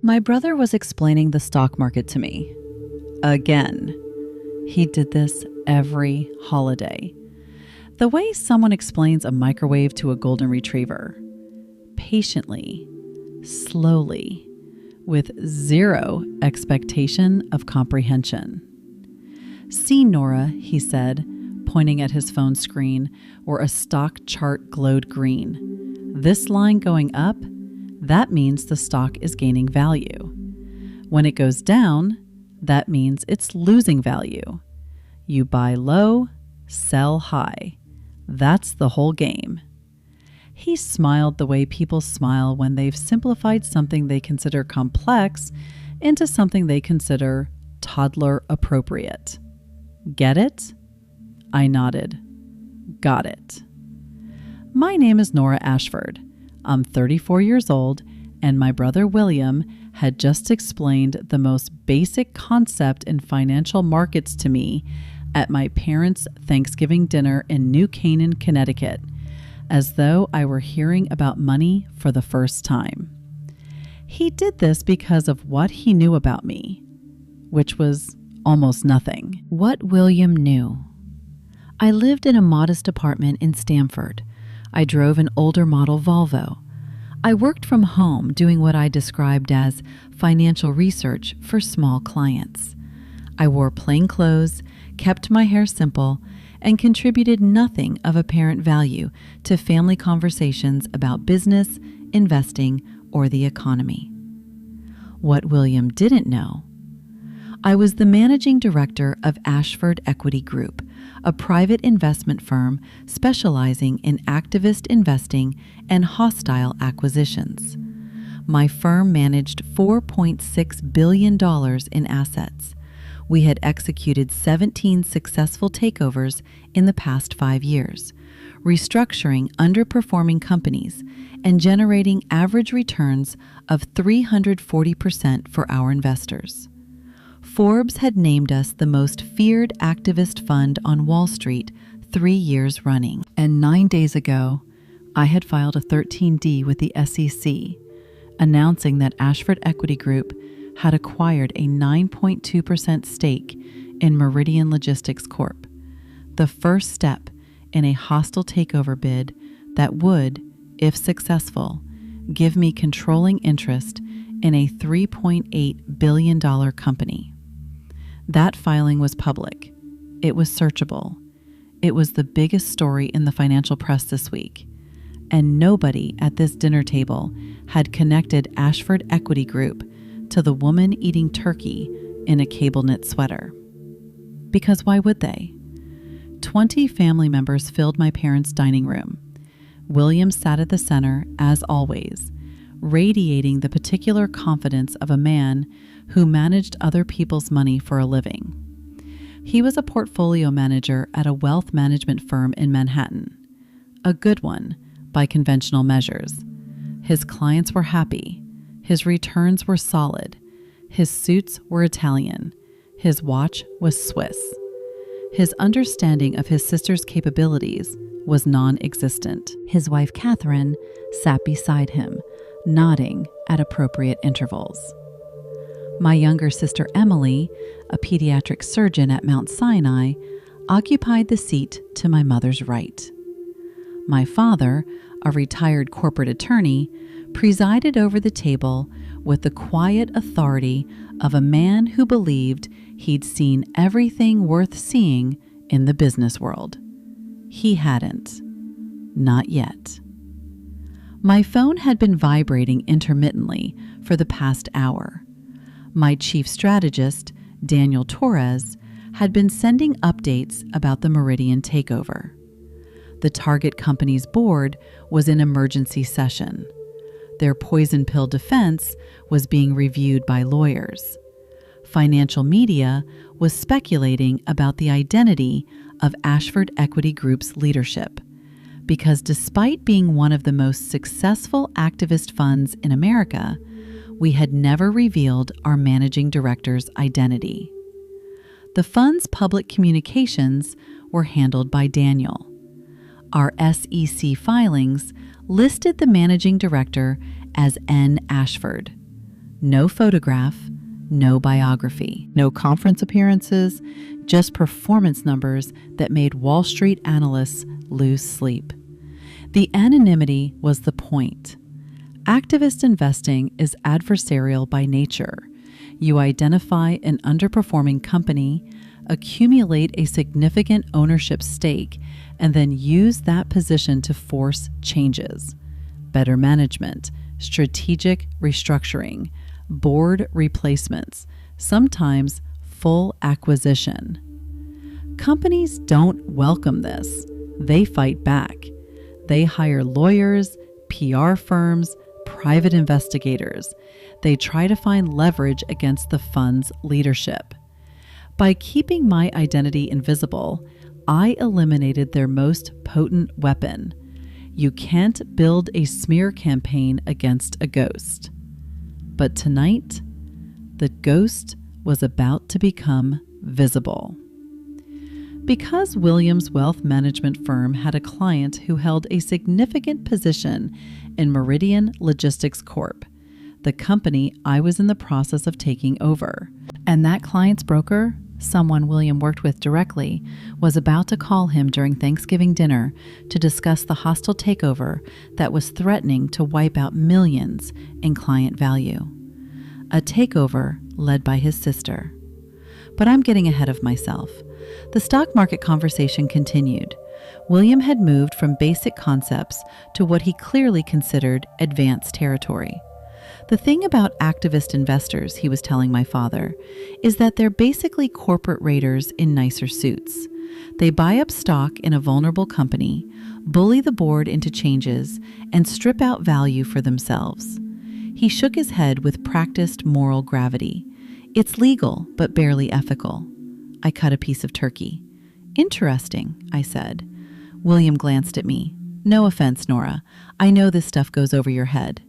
My brother was explaining the stock market to me. Again. He did this every holiday. The way someone explains a microwave to a golden retriever. Patiently, slowly, with zero expectation of comprehension. "See, Nora," he said, pointing at his phone screen where a stock chart glowed green. "This line going up, that means the stock is gaining value. When it goes down, that means it's losing value. You buy low, sell high. That's the whole game." He smiled the way people smile when they've simplified something they consider complex into something they consider toddler appropriate. "Get it?" I nodded. "Got it." My name is Nora Ashford. I'm 34 years old, and my brother William had just explained the most basic concept in financial markets to me at my parents' Thanksgiving dinner in New Canaan, Connecticut, as though I were hearing about money for the first time. He did this because of what he knew about me, which was almost nothing. What William knew. I lived in a modest apartment in Stamford. I drove an older model Volvo. I worked from home doing what I described as financial research for small clients. I wore plain clothes, kept my hair simple, and contributed nothing of apparent value to family conversations about business, investing, or the economy. What William didn't know. I was the managing director of Ashford Equity Group, a private investment firm specializing in activist investing and hostile acquisitions. My firm managed $4.6 billion in assets. We had executed 17 successful takeovers in the past 5 years, restructuring underperforming companies and generating average returns of 340% for our investors. Forbes had named us the most feared activist fund on Wall Street 3 years running. And 9 days ago, I had filed a 13D with the SEC, announcing that Ashford Equity Group had acquired a 9.2% stake in Meridian Logistics Corp., the first step in a hostile takeover bid that would, if successful, give me controlling interest in a $3.8 billion company. That filing was public. It was searchable. It was the biggest story in the financial press this week. And nobody at this dinner table had connected Ashford Equity Group to the woman eating turkey in a cable knit sweater. Because why would they? 20 family members filled my parents' dining room. William sat at the center, as always, radiating the particular confidence of a man who managed other people's money for a living. He was a portfolio manager at a wealth management firm in Manhattan, a good one by conventional measures. His clients were happy. His returns were solid. His suits were Italian. His watch was Swiss. His understanding of his sister's capabilities was non-existent. His wife, Catherine, sat beside him, nodding at appropriate intervals. My younger sister, Emily, a pediatric surgeon at Mount Sinai, occupied the seat to my mother's right. My father, a retired corporate attorney, presided over the table with the quiet authority of a man who believed he'd seen everything worth seeing in the business world. He hadn't. Not yet. My phone had been vibrating intermittently for the past hour. My chief strategist, Daniel Torres, had been sending updates about the Meridian takeover. The target company's board was in emergency session. Their poison pill defense was being reviewed by lawyers. Financial media was speculating about the identity of Ashford Equity Group's leadership, because despite being one of the most successful activist funds in America, we had never revealed our managing director's identity. The fund's public communications were handled by Daniel. Our SEC filings listed the managing director as N. Ashford. No photograph, no biography, no conference appearances, just performance numbers that made Wall Street analysts lose sleep. The anonymity was the point. Activist investing is adversarial by nature. You identify an underperforming company, accumulate a significant ownership stake, and then use that position to force changes. Better management, strategic restructuring, board replacements, sometimes full acquisition. Companies don't welcome this. They fight back. They hire lawyers, PR firms, private investigators. They try to find leverage against the fund's leadership. By keeping my identity invisible, I eliminated their most potent weapon. You can't build a smear campaign against a ghost. But tonight, the ghost was about to become visible. Because Williams' wealth management firm had a client who held a significant position in Meridian Logistics Corp., the company I was in the process of taking over. And that client's broker, someone William worked with directly, was about to call him during Thanksgiving dinner to discuss the hostile takeover that was threatening to wipe out millions in client value. A takeover led by his sister. But I'm getting ahead of myself. The stock market conversation continued. William had moved from basic concepts to what he clearly considered advanced territory. The thing about activist investors, he was telling my father, is that they're basically corporate raiders in nicer suits. They buy up stock in a vulnerable company, bully the board into changes, and strip out value for themselves. He shook his head with practiced moral gravity. It's legal, but barely ethical. I cut a piece of turkey. Interesting, I said. William glanced at me. No offense, Nora. I know this stuff goes over your head.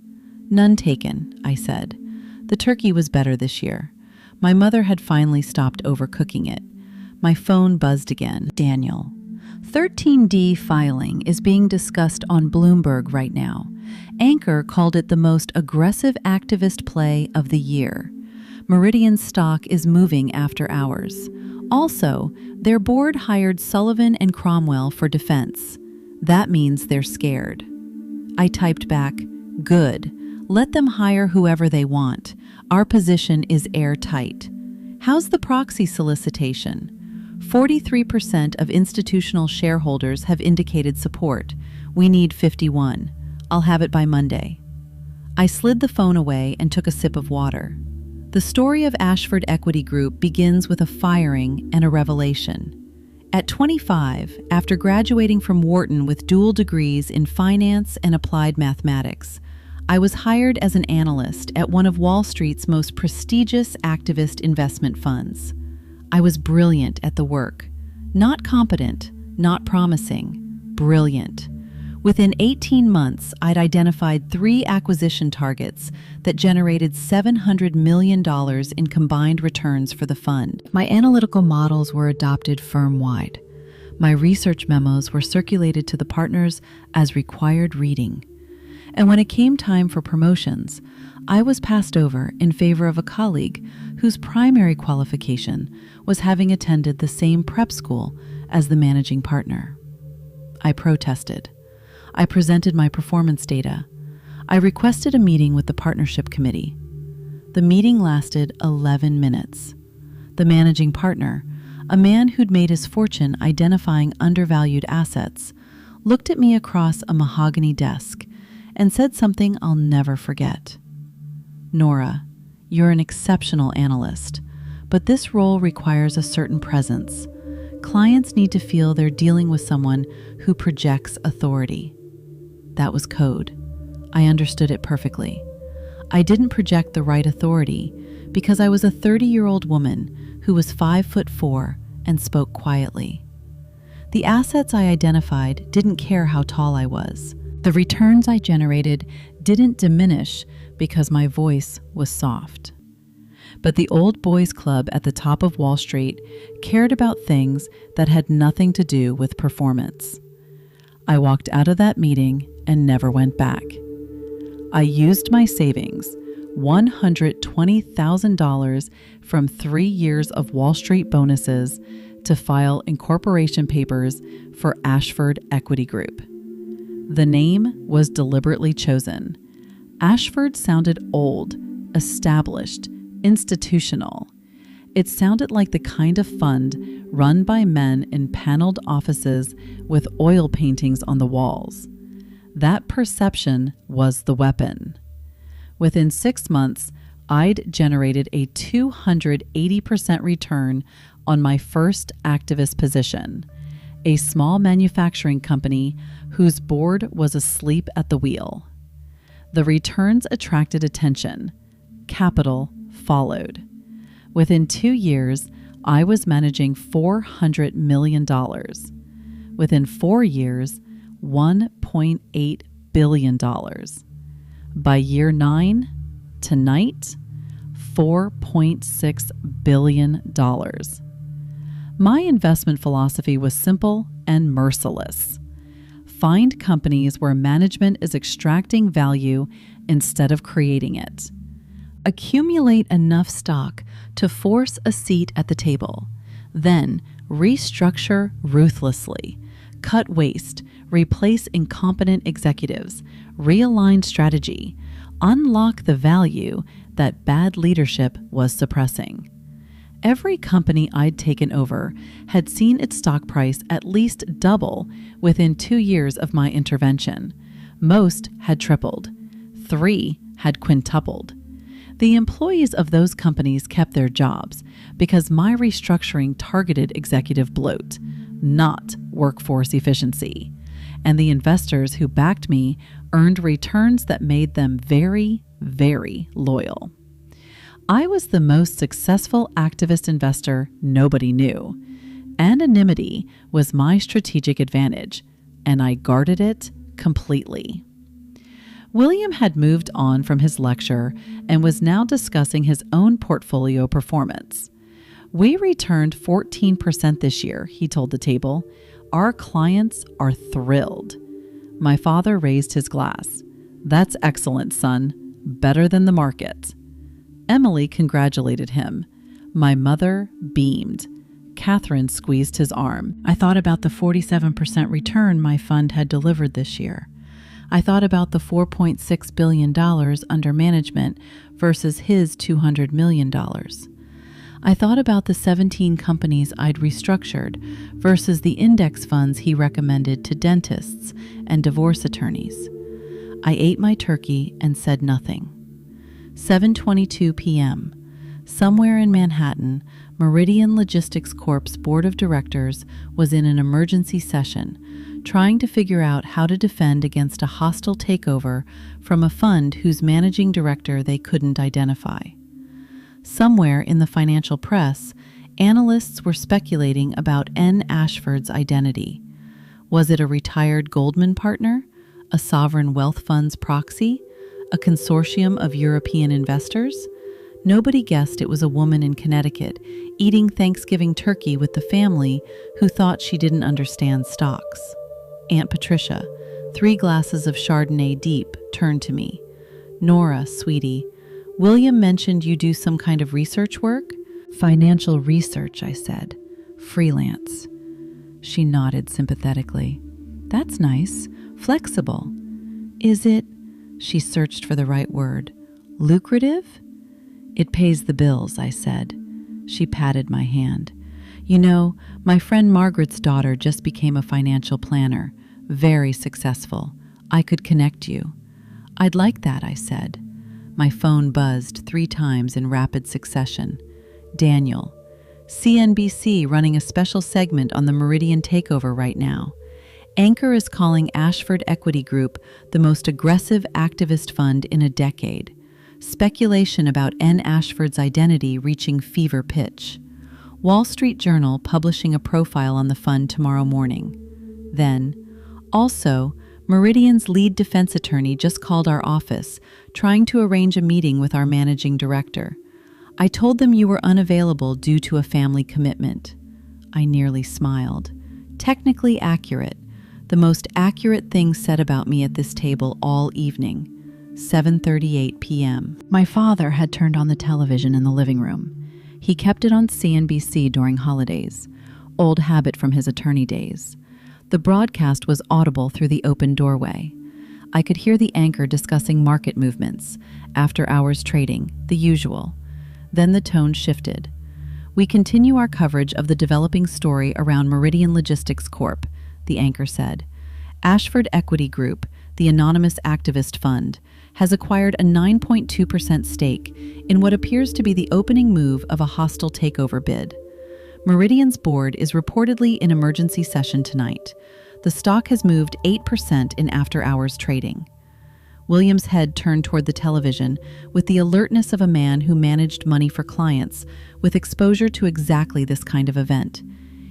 None taken, I said. The turkey was better this year. My mother had finally stopped overcooking it. My phone buzzed again. Daniel. 13D filing is being discussed on Bloomberg right now. Anchor called it the most aggressive activist play of the year. Meridian's stock is moving after hours. Also, their board hired Sullivan and Cromwell for defense. That means they're scared. I typed back, "Good. Let them hire whoever they want. Our position is airtight." How's the proxy solicitation? 43% of institutional shareholders have indicated support. We need 51. I'll have it by Monday. I slid the phone away and took a sip of water. The story of Ashford Equity Group begins with a firing and a revelation. At 25, after graduating from Wharton with dual degrees in finance and applied mathematics, I was hired as an analyst at one of Wall Street's most prestigious activist investment funds. I was brilliant at the work. Not competent, not promising, brilliant. Within 18 months, I'd identified 3 acquisition targets that generated $700 million in combined returns for the fund. My analytical models were adopted firm-wide. My research memos were circulated to the partners as required reading. And when it came time for promotions, I was passed over in favor of a colleague whose primary qualification was having attended the same prep school as the managing partner. I protested. I presented my performance data. I requested a meeting with the partnership committee. The meeting lasted 11 minutes. The managing partner, a man who'd made his fortune identifying undervalued assets, looked at me across a mahogany desk and said something I'll never forget. "Nora, you're an exceptional analyst, but this role requires a certain presence. Clients need to feel they're dealing with someone who projects authority." That was code. I understood it perfectly. I didn't project the right authority because I was a 30-year-old woman who was 5'4" and spoke quietly. The assets I identified didn't care how tall I was. The returns I generated didn't diminish because my voice was soft. But the old boys club at the top of Wall Street cared about things that had nothing to do with performance. I walked out of that meeting and never went back. I used my savings, $120,000 from 3 years of Wall Street bonuses to file incorporation papers for Ashford Equity Group. The name was deliberately chosen. Ashford sounded old, established, institutional. It sounded like the kind of fund run by men in paneled offices with oil paintings on the walls. That perception was the weapon. Within 6 months, I'd generated a 280% return on my first activist position, a small manufacturing company whose board was asleep at the wheel. The returns attracted attention. Capital followed. Within 2 years, I was managing $400 million. Within 4 years, $1.8 billion. By year 9, tonight, $4.6 billion. My investment philosophy was simple and merciless. Find companies where management is extracting value instead of creating it. Accumulate enough stock to force a seat at the table. Then restructure ruthlessly. Cut waste. Replace incompetent executives. Realign strategy. Unlock the value that bad leadership was suppressing. Every company I'd taken over had seen its stock price at least double within 2 years of my intervention. Most had tripled. 3 had quintupled. The employees of those companies kept their jobs because my restructuring targeted executive bloat, not workforce efficiency. And the investors who backed me earned returns that made them very, very loyal. I was the most successful activist investor nobody knew. Anonymity was my strategic advantage, and I guarded it completely. William had moved on from his lecture and was now discussing his own portfolio performance. "We returned 14% this year," he told the table. "Our clients are thrilled." My father raised his glass. "That's excellent, son. Better than the market." Emily congratulated him. My mother beamed. Catherine squeezed his arm. "I thought about the 47% return my fund had delivered this year. I thought about the $4.6 billion under management versus his $200 million. I thought about the 17 companies I'd restructured versus the index funds he recommended to dentists and divorce attorneys. I ate my turkey and said nothing. 7:22 p.m. Somewhere in Manhattan, Meridian Logistics Corp's board of directors was in an emergency session, trying to figure out how to defend against a hostile takeover from a fund whose managing director they couldn't identify. Somewhere in the financial press, analysts were speculating about N. Ashford's identity. Was it a retired Goldman partner, a sovereign wealth fund's proxy, a consortium of European investors? Nobody guessed it was a woman in Connecticut eating Thanksgiving turkey with the family who thought she didn't understand stocks. Aunt Patricia, 3 glasses of Chardonnay deep, turned to me. "Nora, sweetie, William mentioned you do some kind of research work?" "Financial research," I said. "Freelance." She nodded sympathetically. "That's nice. Flexible. Is it," she searched for the right word, "lucrative?" "It pays the bills," I said. She patted my hand. "You know, my friend Margaret's daughter just became a financial planner. Very successful. I could connect you." "I'd like that," I said. My phone buzzed 3 times in rapid succession. "Daniel, CNBC running a special segment on the Meridian Takeover right now. Anchor is calling Ashford Equity Group the most aggressive activist fund in a decade. Speculation about N. Ashford's identity reaching fever pitch. Wall Street Journal publishing a profile on the fund tomorrow morning." Then, "Also, Meridian's lead defense attorney just called our office, trying to arrange a meeting with our managing director. I told them you were unavailable due to a family commitment." I nearly smiled. Technically accurate. The most accurate thing said about me at this table all evening. 7:38 p.m. My father had turned on the television in the living room. He kept it on CNBC during holidays, old habit from his attorney days. The broadcast was audible through the open doorway. I could hear the anchor discussing market movements, after-hours trading, the usual. Then the tone shifted. "We continue our coverage of the developing story around Meridian Logistics Corp," the anchor said. "Ashford Equity Group, the anonymous activist fund, has acquired a 9.2% stake in what appears to be the opening move of a hostile takeover bid. Meridian's board is reportedly in emergency session tonight. The stock has moved 8% in after-hours trading." William's head turned toward the television with the alertness of a man who managed money for clients with exposure to exactly this kind of event.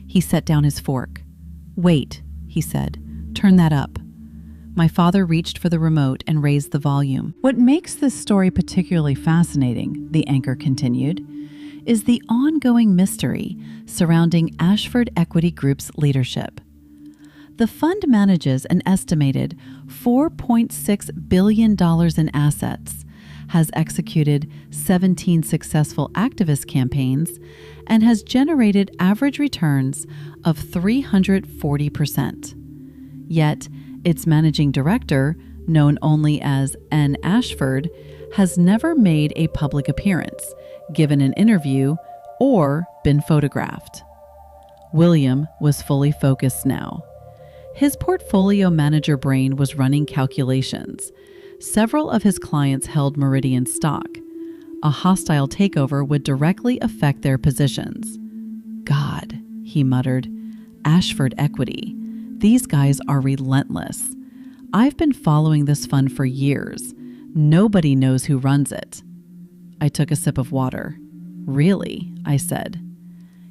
He set down his fork. "Wait," he said. "Turn that up." My father reached for the remote and raised the volume. "What makes this story particularly fascinating," the anchor continued, "is the ongoing mystery surrounding Ashford Equity Group's leadership. The fund manages an estimated $4.6 billion in assets, has executed 17 successful activist campaigns, and has generated average returns of 340%. Yet, its managing director, known only as N. Ashford, has never made a public appearance, given an interview, or been photographed." William was fully focused now. His portfolio manager brain was running calculations. Several of his clients held Meridian stock. A hostile takeover would directly affect their positions. "God," he muttered, "Ashford Equity. These guys are relentless. I've been following this fund for years. Nobody knows who runs it." I took a sip of water. "Really?" I said.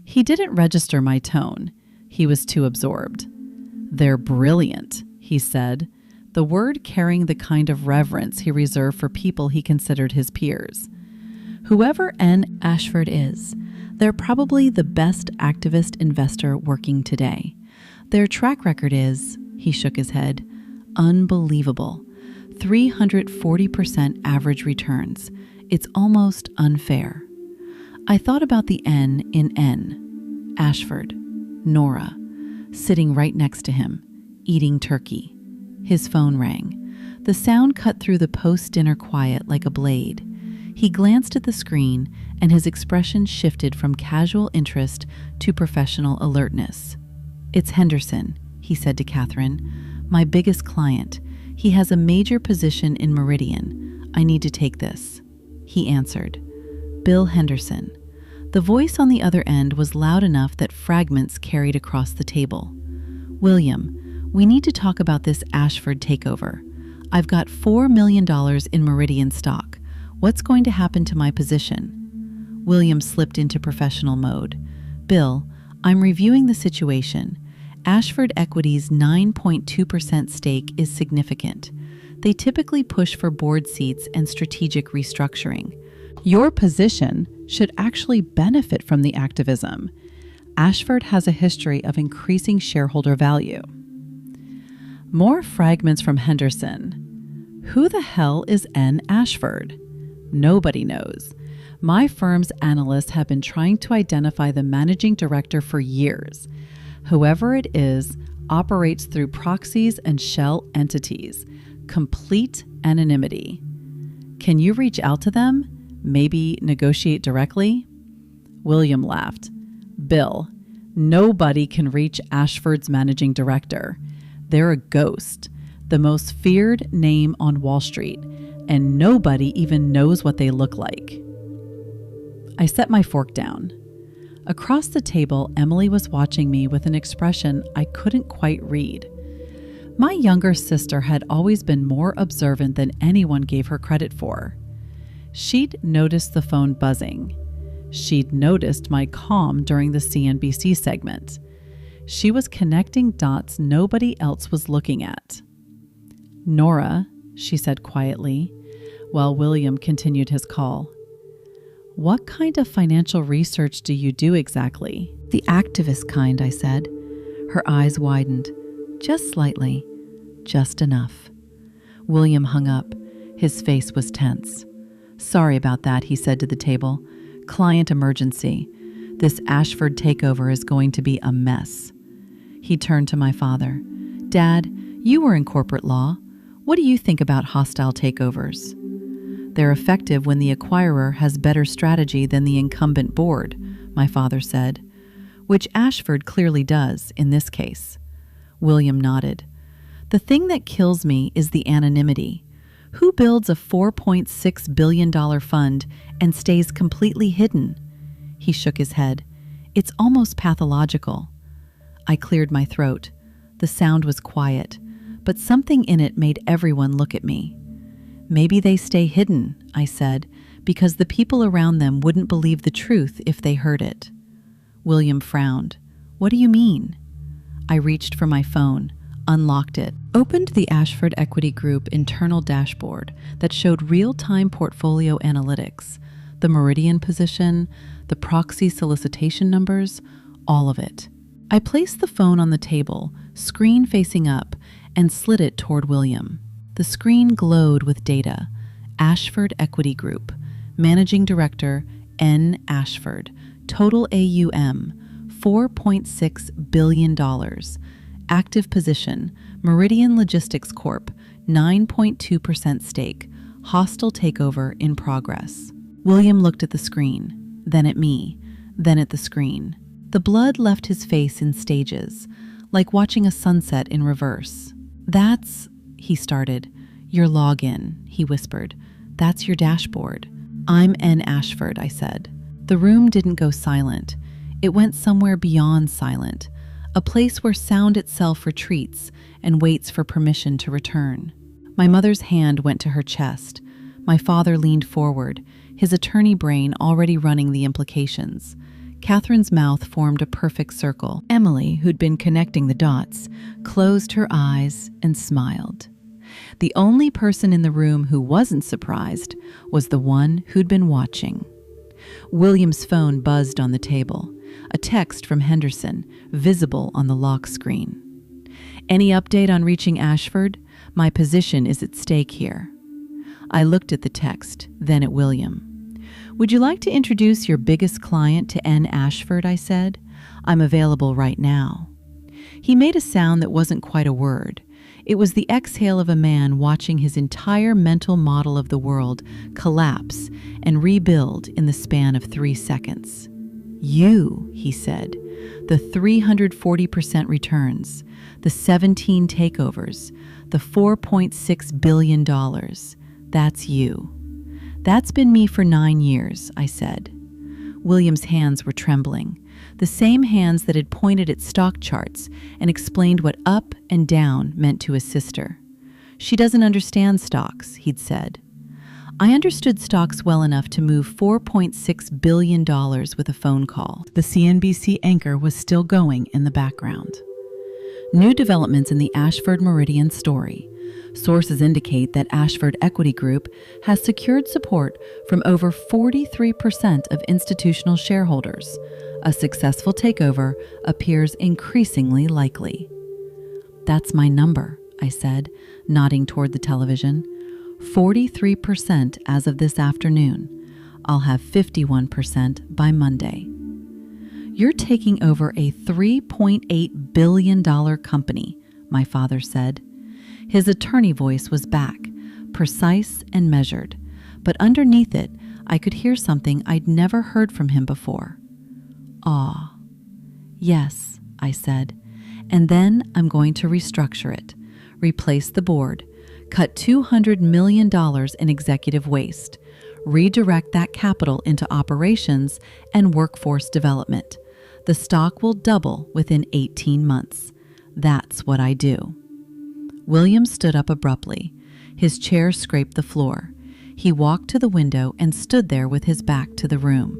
He didn't register my tone. He was too absorbed. "They're brilliant," he said, the word carrying the kind of reverence he reserved for people he considered his peers. "Whoever N. Ashford is, they're probably the best activist investor working today. Their track record is," he shook his head, "unbelievable. 340% average returns. It's almost unfair." I thought about the N in N. Ashford, Nora, sitting right next to him, eating turkey. His phone rang. The sound cut through the post-dinner quiet like a blade. He glanced at the screen, and his expression shifted from casual interest to professional alertness. "It's Henderson," he said to Catherine, "my biggest client. He has a major position in Meridian. I need to take this." He answered, "Bill Henderson." The voice on the other end was loud enough that fragments carried across the table. "William, we need to talk about this Ashford takeover. I've got $4 million in Meridian stock. What's going to happen to my position?" William slipped into professional mode. "Bill, I'm reviewing the situation. Ashford Equity's 9.2% stake is significant. They typically push for board seats and strategic restructuring. Your position should actually benefit from the activism. Ashford has a history of increasing shareholder value." More fragments from Henderson. "Who the hell is N. Ashford?" "Nobody knows. My firm's analysts have been trying to identify the managing director for years. Whoever it is operates through proxies and shell entities. Complete anonymity. Can you reach out to them? Maybe negotiate directly?" William laughed. "Bill, nobody can reach Ashford's managing director. They're a ghost, the most feared name on Wall Street, and nobody even knows what they look like." I set my fork down. Across the table, Emily was watching me with an expression I couldn't quite read. My younger sister had always been more observant than anyone gave her credit for. She'd noticed the phone buzzing. She'd noticed my calm during the CNBC segment. She was connecting dots nobody else was looking at. "Nora," she said quietly, while William continued his call, "what kind of financial research do you do exactly?" "The activist kind," I said. Her eyes widened, just slightly, just enough. William hung up. His face was tense. "Sorry about that," he said to the table. "Client emergency. This Ashford takeover is going to be a mess." He turned to my father. "Dad, you were in corporate law. What do you think about hostile takeovers?" "They're effective when the acquirer has better strategy than the incumbent board," my father said. "Which Ashford clearly does in this case." William nodded. "The thing that kills me is the anonymity. Who builds a $4.6 billion fund and stays completely hidden?" He shook his head. "It's almost pathological." I cleared my throat. The sound was quiet, but something in it made everyone look at me. "Maybe they stay hidden," I said, "because the people around them wouldn't believe the truth if they heard it." William frowned. "What do you mean?" I reached for my phone, unlocked it, opened the Ashford Equity Group internal dashboard that showed real-time portfolio analytics, the Meridian position, the proxy solicitation numbers, all of it. I placed the phone on the table, screen facing up, and slid it toward William. The screen glowed with data. Ashford Equity Group, Managing Director N. Ashford, total AUM $4.6 billion. Active position, Meridian Logistics Corp., 9.2% stake, hostile takeover in progress. William looked at the screen, then at me, then at the screen. The blood left his face in stages, like watching a sunset in reverse. "That's," he started. "Your login," he whispered. "That's your dashboard." "I'm N. Ashford," I said. The room didn't go silent. It went somewhere beyond silent, a place where sound itself retreats and waits for permission to return. My mother's hand went to her chest. My father leaned forward, his attorney brain already running the implications. Catherine's mouth formed a perfect circle. Emily, who'd been connecting the dots, closed her eyes and smiled. The only person in the room who wasn't surprised was the one who'd been watching. William's phone buzzed on the table, a text from Henderson, visible on the lock screen. "Any update on reaching Ashford? My position is at stake here." I looked at the text, then at William. "Would you like to introduce your biggest client to N. Ashford?" I said. "I'm available right now." He made a sound that wasn't quite a word. It was the exhale of a man watching his entire mental model of the world collapse and rebuild in the span of 3 seconds. "You," he said, "the 340% returns, the 17 takeovers, the $4.6 billion. That's you." "That's been me for 9 years," I said. William's hands were trembling, the same hands that had pointed at stock charts and explained what up and down meant to his sister. "She doesn't understand stocks," he'd said. I understood stocks well enough to move $4.6 billion with a phone call. The CNBC anchor was still going in the background. New developments in the Ashford Meridian story. Sources indicate that Ashford Equity Group has secured support from over 43% of institutional shareholders. A successful takeover appears increasingly likely. "That's my number," I said, nodding toward the television. 43% as of this afternoon. I'll have 51% by Monday. "You're taking over a $3.8 billion company," my father said. His attorney voice was back, precise and measured, but underneath it, I could hear something I'd never heard from him before. Awe. "Yes," I said, "and then I'm going to restructure it, replace the board, cut $200 million in executive waste, redirect that capital into operations and workforce development. The stock will double within 18 months. That's what I do." William stood up abruptly. His chair scraped the floor. He walked to the window and stood there with his back to the room.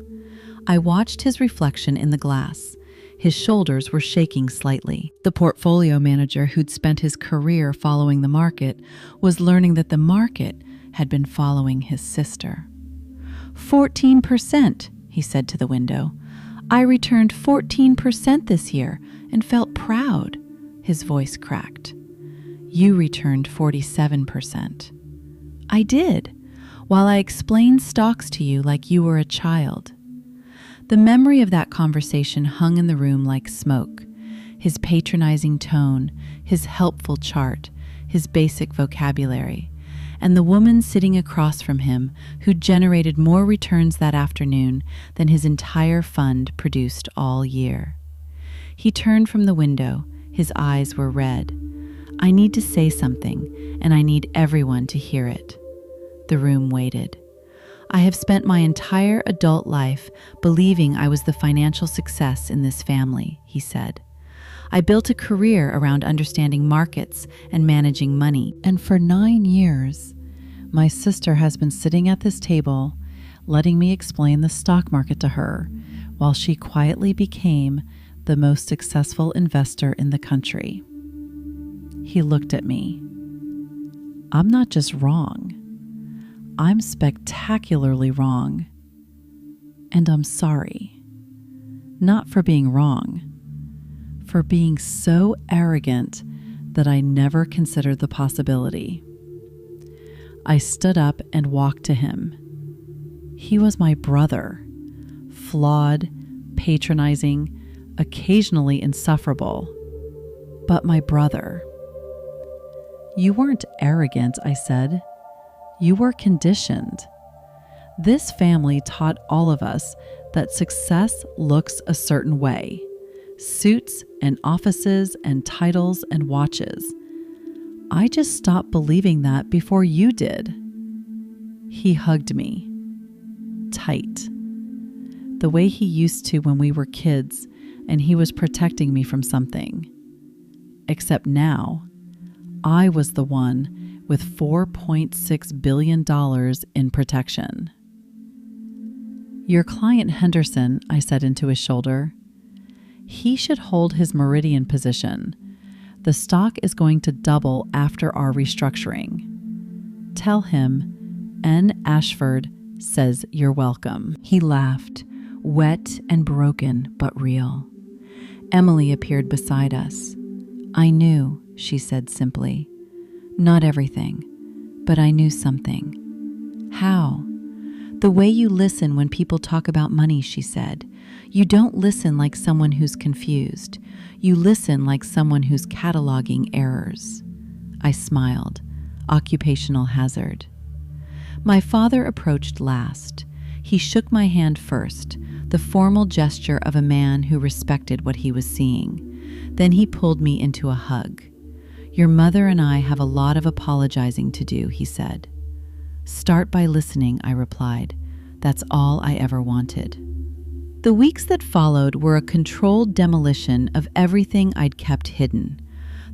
I watched his reflection in the glass. His shoulders were shaking slightly. The portfolio manager who'd spent his career following the market was learning that the market had been following his sister. 14%, he said to the window. "I returned 14% this year and felt proud." His voice cracked. "You returned 47%. I did, while I explained stocks to you like you were a child. The memory of that conversation hung in the room like smoke. His patronizing tone, his helpful chart, his basic vocabulary, and the woman sitting across from him who generated more returns that afternoon than his entire fund produced all year. He turned from the window. His eyes were red. I need to say something, and I need everyone to hear it. The room waited. I have spent my entire adult life believing I was the financial success in this family, he said. I built a career around understanding markets and managing money. And for 9 years, my sister has been sitting at this table, letting me explain the stock market to her, while she quietly became the most successful investor in the country. He looked at me. I'm not just wrong. I'm spectacularly wrong. And I'm sorry. Not for being wrong, for being so arrogant that I never considered the possibility. I stood up and walked to him. He was my brother, flawed, patronizing, occasionally insufferable, but my brother. You weren't arrogant, I said. You were conditioned. This family taught all of us that success looks a certain way. Suits and offices and titles and watches. I just stopped believing that before you did. He hugged me. Tight. The way he used to when we were kids and he was protecting me from something. Except now, I was the one with $4.6 billion in protection. Your client Henderson, I said into his shoulder. He should hold his Meridian position. The stock is going to double after our restructuring. Tell him N. Ashford says you're welcome. He laughed, wet and broken but real. Emily appeared beside us. I knew, she said simply. Not everything, but I knew something. How? The way you listen when people talk about money, she said. You don't listen like someone who's confused. You listen like someone who's cataloging errors. I smiled. Occupational hazard. My father approached last. He shook my hand first, the formal gesture of a man who respected what he was seeing. Then he pulled me into a hug. Your mother and I have a lot of apologizing to do, he said. Start by listening, I replied. That's all I ever wanted. The weeks that followed were a controlled demolition of everything I'd kept hidden.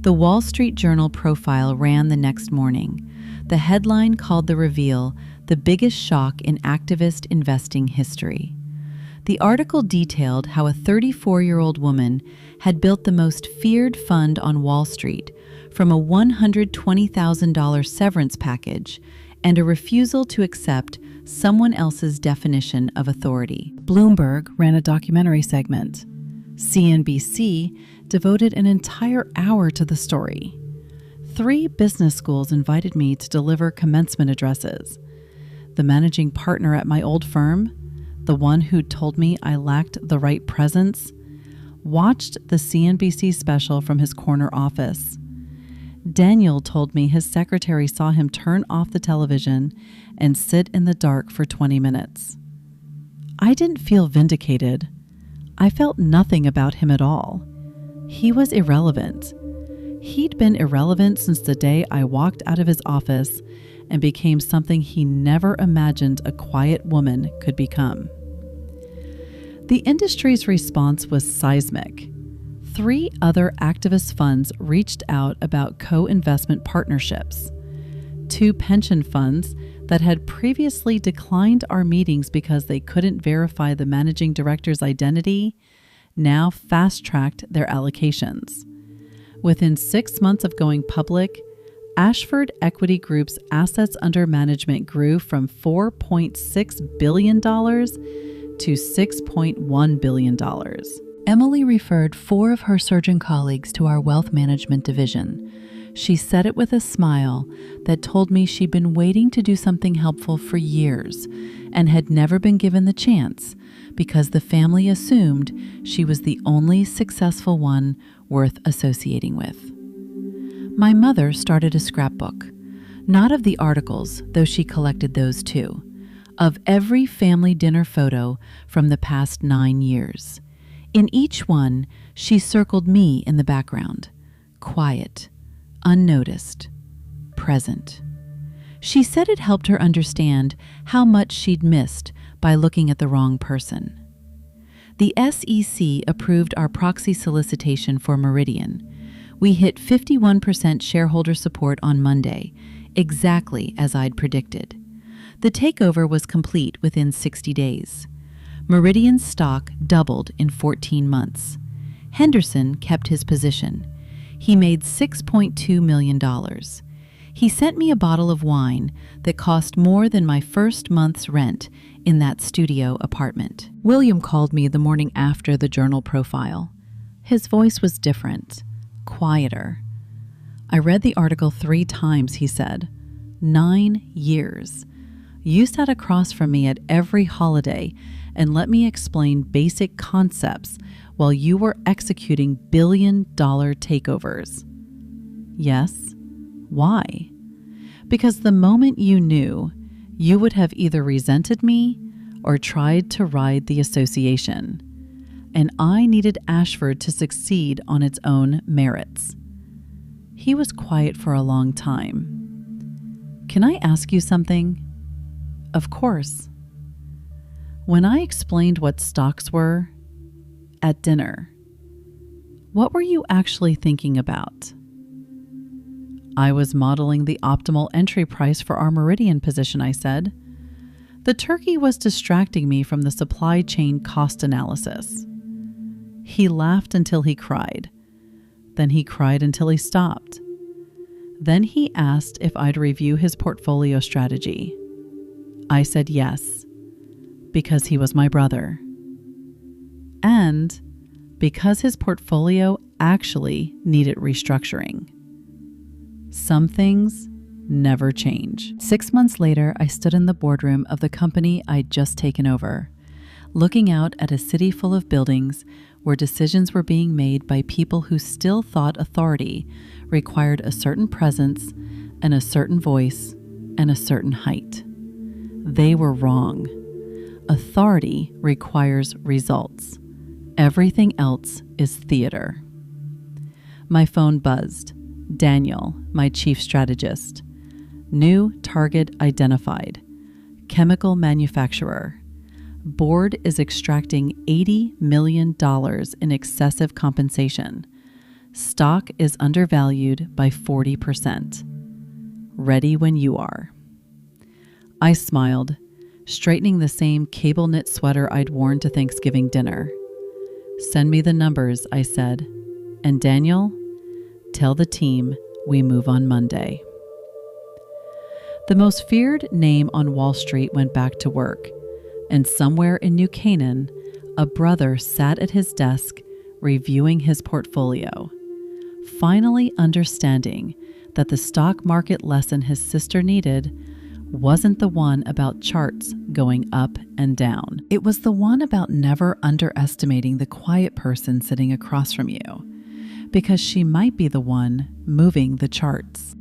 The Wall Street Journal profile ran the next morning. The headline called the reveal the biggest shock in activist investing history. The article detailed how a 34-year-old woman had built the most feared fund on Wall Street from a $120,000 severance package and a refusal to accept someone else's definition of authority. Bloomberg ran a documentary segment. CNBC devoted an entire hour to the story. 3 business schools invited me to deliver commencement addresses. The managing partner at my old firm, the one who told me I lacked the right presence, watched the CNBC special from his corner office. Daniel told me his secretary saw him turn off the television and sit in the dark for 20 minutes. I didn't feel vindicated. I felt nothing about him at all. He was irrelevant. He'd been irrelevant since the day I walked out of his office and became something he never imagined a quiet woman could become. The industry's response was seismic. 3 other activist funds reached out about co-investment partnerships. 2 pension funds that had previously declined our meetings because they couldn't verify the managing director's identity now fast-tracked their allocations. Within 6 months of going public, Ashford Equity Group's assets under management grew from $4.6 billion to $6.1 billion. Emily referred 4 of her surgeon colleagues to our wealth management division. She said it with a smile that told me she'd been waiting to do something helpful for years and had never been given the chance because the family assumed she was the only successful one worth associating with. My mother started a scrapbook, not of the articles, though she collected those too, of every family dinner photo from the past 9 years. In each one, she circled me in the background, quiet, unnoticed, present. She said it helped her understand how much she'd missed by looking at the wrong person. The SEC approved our proxy solicitation for Meridian. We hit 51% shareholder support on Monday, exactly as I'd predicted. The takeover was complete within 60 days. Meridian's stock doubled in 14 months. Henderson kept his position. He made $6.2 million. He sent me a bottle of wine that cost more than my first month's rent in that studio apartment. William called me the morning after the journal profile. His voice was different, quieter. I read the article 3 times, he said. 9 years. You sat across from me at every holiday and let me explain basic concepts while you were executing billion-dollar takeovers. Yes. Why? Because the moment you knew, you would have either resented me or tried to ride the association. And I needed Ashford to succeed on its own merits. He was quiet for a long time. Can I ask you something? Of course. When I explained what stocks were at dinner, what were you actually thinking about? I was modeling the optimal entry price for our Meridian position, I said. The turkey was distracting me from the supply chain cost analysis. He laughed until he cried. Then he cried until he stopped. Then he asked if I'd review his portfolio strategy. I said yes, because he was my brother. And because his portfolio actually needed restructuring. Some things never change. 6 months later, I stood in the boardroom of the company I'd just taken over, looking out at a city full of buildings where decisions were being made by people who still thought authority required a certain presence and a certain voice and a certain height. They were wrong. Authority requires results. Everything else is theater. My phone buzzed. Daniel, my chief strategist. New target identified. Chemical manufacturer. Board is extracting $80 million in excessive compensation. Stock is undervalued by 40%. Ready when you are. I smiled, straightening the same cable knit sweater I'd worn to Thanksgiving dinner. Send me the numbers, I said. And Daniel, tell the team we move on Monday. The most feared name on Wall Street went back to work, and somewhere in New Canaan, a brother sat at his desk reviewing his portfolio, finally understanding that the stock market lesson his sister needed wasn't the one about charts going up and down. It was the one about never underestimating the quiet person sitting across from you, because she might be the one moving the charts.